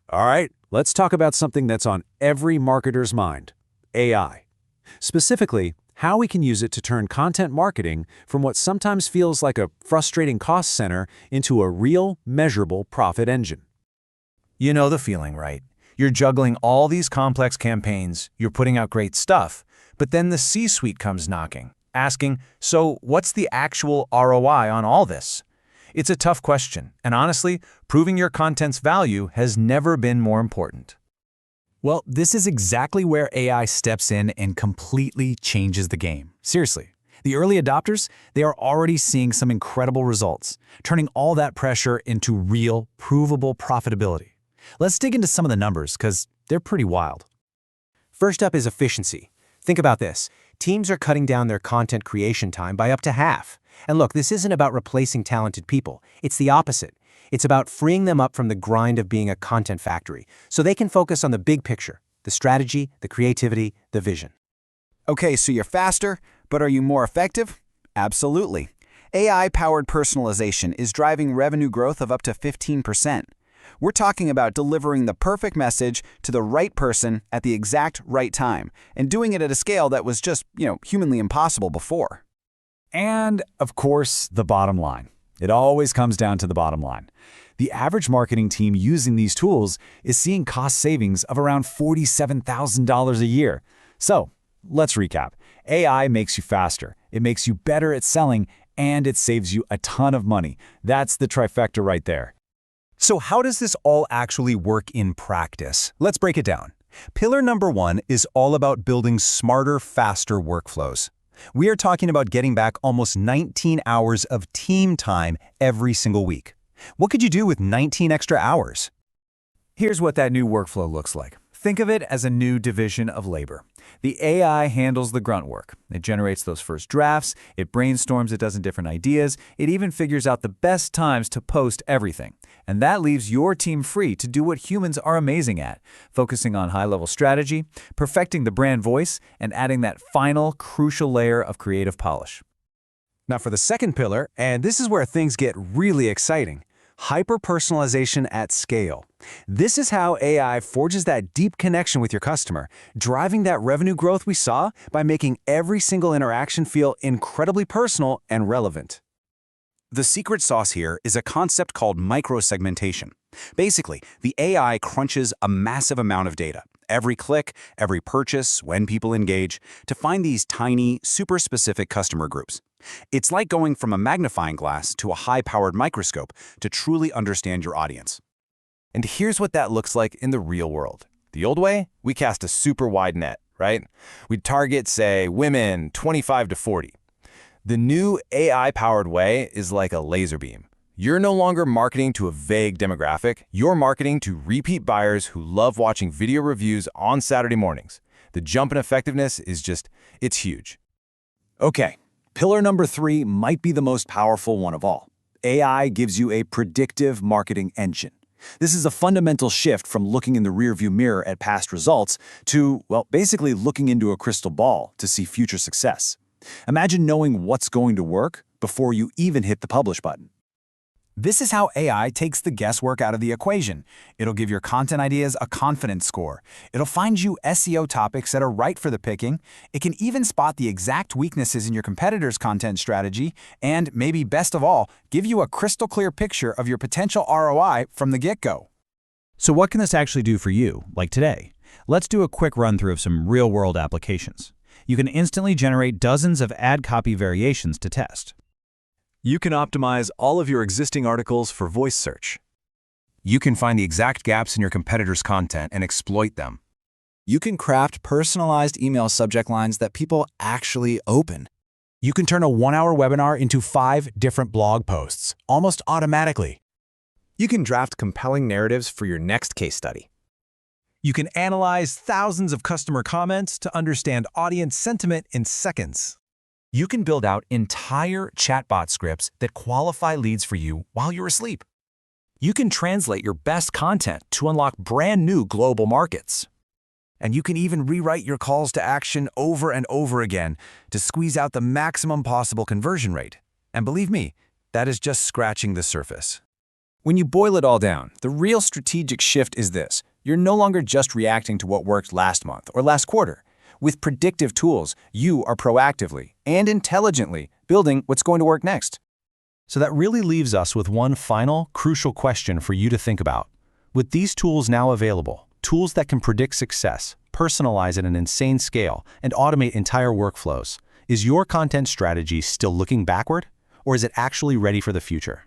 All right, let's talk about something that's on every marketer's mind, AI. Specifically, how we can use it to turn content marketing from what sometimes feels like a frustrating cost center into a real, measurable profit engine. You know the feeling, right? You're juggling all these complex campaigns, you're putting out great stuff, but then the C-suite comes knocking, asking, so what's the actual ROI on all this? It's a tough question, and honestly, proving your content's value has never been more important. Well, this is exactly where AI steps in and completely changes the game. Seriously. The early adopters, they are already seeing some incredible results, turning all that pressure into real, provable profitability. Let's dig into some of the numbers, because they're pretty wild. First up is efficiency. Think about this. Teams are cutting down their content creation time by up to half. And look, this isn't about replacing talented people. It's the opposite. It's about freeing them up from the grind of being a content factory, so they can focus on the big picture, the strategy, the creativity, the vision. Okay, so you're faster, but are you more effective? Absolutely. AI-powered personalization is driving revenue growth of up to 15%. We're talking about delivering the perfect message to the right person at the exact right time, and doing it at a scale that was just, humanly impossible before. And, of course, the bottom line. It always comes down to the bottom line. The average marketing team using these tools is seeing cost savings of around $47,000 a year. So, let's recap. AI makes you faster, it makes you better at selling, and it saves you a ton of money. That's the trifecta right there. So how does this all actually work in practice? Let's break it down. Pillar number 1 is all about building smarter, faster workflows. We are talking about getting back almost 19 hours of team time every single week. What could you do with 19 extra hours? Here's what that new workflow looks like. Think of it as a new division of labor. The AI handles the grunt work. It generates those first drafts, it brainstorms a dozen different ideas, it even figures out the best times to post everything. And that leaves your team free to do what humans are amazing at, focusing on high-level strategy, perfecting the brand voice, and adding that final, crucial layer of creative polish. Now for the second pillar, and this is where things get really exciting, hyper-personalization at scale. This is how AI forges that deep connection with your customer, driving that revenue growth we saw by making every single interaction feel incredibly personal and relevant. The secret sauce here is a concept called microsegmentation. Basically, the AI crunches a massive amount of data, every click, every purchase, when people engage, to find these tiny, super specific customer groups. It's like going from a magnifying glass to a high-powered microscope to truly understand your audience. And here's what that looks like in the real world. The old way, we cast a super wide net, right? We'd target, say, women 25 to 40. The new AI-powered way is like a laser beam. You're no longer marketing to a vague demographic. You're marketing to repeat buyers who love watching video reviews on Saturday mornings. The jump in effectiveness is it's huge. Okay, pillar number 3 might be the most powerful one of all. AI gives you a predictive marketing engine. This is a fundamental shift from looking in the rearview mirror at past results to, well, basically looking into a crystal ball to see future success. Imagine knowing what's going to work before you even hit the publish button. This is how AI takes the guesswork out of the equation. It'll give your content ideas a confidence score. It'll find you SEO topics that are right for the picking. It can even spot the exact weaknesses in your competitor's content strategy, and maybe best of all, give you a crystal clear picture of your potential ROI from the get-go. So what can this actually do for you, like today? Let's do a quick run-through of some real-world applications. You can instantly generate dozens of ad copy variations to test. You can optimize all of your existing articles for voice search. You can find the exact gaps in your competitor's content and exploit them. You can craft personalized email subject lines that people actually open. You can turn a 1-hour webinar into 5 different blog posts, almost automatically. You can draft compelling narratives for your next case study. You can analyze thousands of customer comments to understand audience sentiment in seconds. You can build out entire chatbot scripts that qualify leads for you while you're asleep. You can translate your best content to unlock brand new global markets. And you can even rewrite your calls to action over and over again to squeeze out the maximum possible conversion rate. And believe me, that is just scratching the surface. When you boil it all down, the real strategic shift is this. You're no longer just reacting to what worked last month or last quarter. With predictive tools, you are proactively and intelligently building what's going to work next. So that really leaves us with one final, crucial question for you to think about. With these tools now available, tools that can predict success, personalize at an insane scale, and automate entire workflows, is your content strategy still looking backward, or is it actually ready for the future?